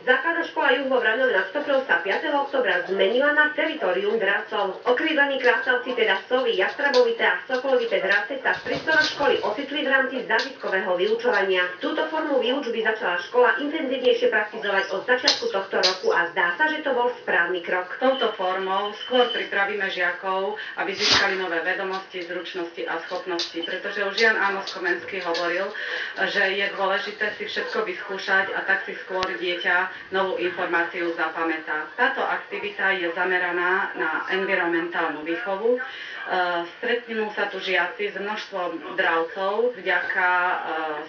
Základná škola Juh vo Vraňove nad Stokrou sa 5. októbra zmenila na teritorium dravcov. Okrídlení krásavci, teda sovy, jastrabovité a sokolovité dravce sa v priestoroch školy ocitli v rámci zážitkového vyučovania. Túto formu výučby začala škola intenzívnejšie praktizovať od začiatku tohto roku a zdá sa, že to bol správny krok. Touto formou skôr pripravíme žiakov, aby získali nové vedomosti, zručnosti a schopnosti, pretože už Jan Amos Komenský hovoril, že je dôležité si všetko vyskúšať a tak si skôr dieťa novú informáciu zapamätá. Táto aktivita je zameraná na environmentálnu výchovu. Stretnú sa tu žiaci s množstvom dravcov vďaka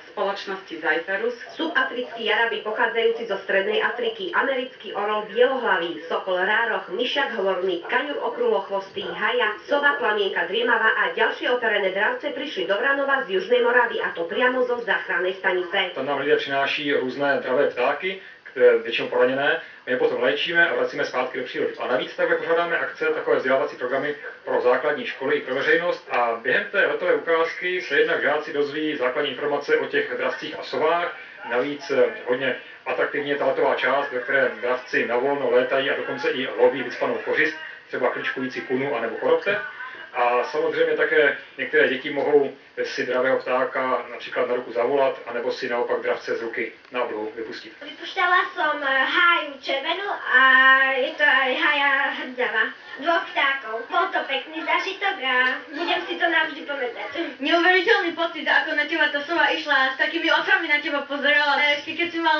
spoločnosti Zajferus. Subafrickí jaraby pochádzajúci zo strednej Afriky, americký orol bielohlavý, sokol rároch, myšiak hovorný, kaňur okruhlochvostý, haja, sova plamienka driemava a ďalšie operené dravce prišli do Vranova z Južnej Moravy, a to priamo zo záchrannej stanice. Tam nám lidé přináší různé dravé ptáky, které většinou poraněné, my je potom léčíme a vracíme zpátky do přírody. A navíc takhle pořádáme akce, takové vzdělávací programy pro základní školy i pro veřejnost, a během té letové ukázky se jednak žáci dozví základní informace o těch dravcích a sovách. Navíc hodně atraktivní je ta letová část, ve které dravci na volno létají a dokonce i loví vycpanou kořist, třeba kličkující kunu anebo koroptev. A samozřejmě také některé děti mohou si dravého ptáka například na ruku zavolat, anebo si naopak dravce z ruky na oblohu vypustit. Vypušťala som háju červenú a je to aj hája hrdzava. Dvoch vtákov. Bol to pekný zážitok a budem si to navždy pamätať. Neuveriteľný pocit, ako na teba tá sova išla, s takými očami na teba pozerala. Ešte keď si mal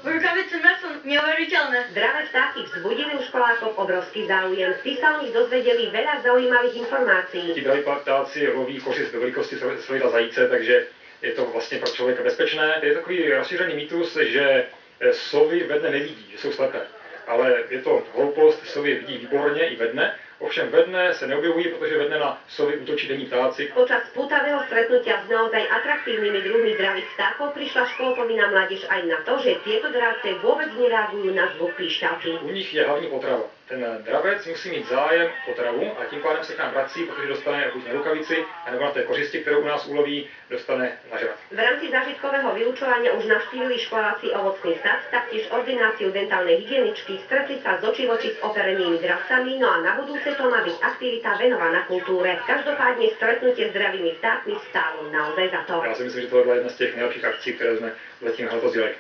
rukavice meso, neuveriteľné. Zdravé vtáky vzbudili u školákov obrovský záujem. Tí sa o nich dozvedeli veľa zaujímavých informácií. Ti draví ptáci loví kořist do velikosti svojda zajíce, takže je to vlastně pro člověka bezpečné. Je takový rozšířený mýtus, že sovy ve dne nevidí, že jsou slepé. Ale je to hloupost, sovy vidí výborně i ve dne. Ovšem ve dne se neobjevují, protože ve dne na sovy útočí denní ptáci. Počas pútavého stretnutia s naozaj atraktívnymi druhmi zdravých vtákov prišla školopovinná mládež aj na to, že tieto dravce vôbec nereagujú na zvuk píšťalky. U nich je hlavní potrava. Ten dravec musí mít zájem potravu a tím pádem se k nám vrací, protože dostane buď na rukavici, anebo na té kořisti, kterou u nás uloví, dostane nažrat. V rámci zážitkového vyučovania už navštívili školáci ovocný sad, taktiež ordináciu dentálnej hygieničky, stretli sa z očí v oči s operenými dravcami, no a na budúce to má byť aktivita venovaná kultúre. Každopádne stretnutie s zdravými vtákmi stálo naozaj za to. Já si myslím, že to byla jedna z těch nejlepších akcí, které jsme zatím rozdělali.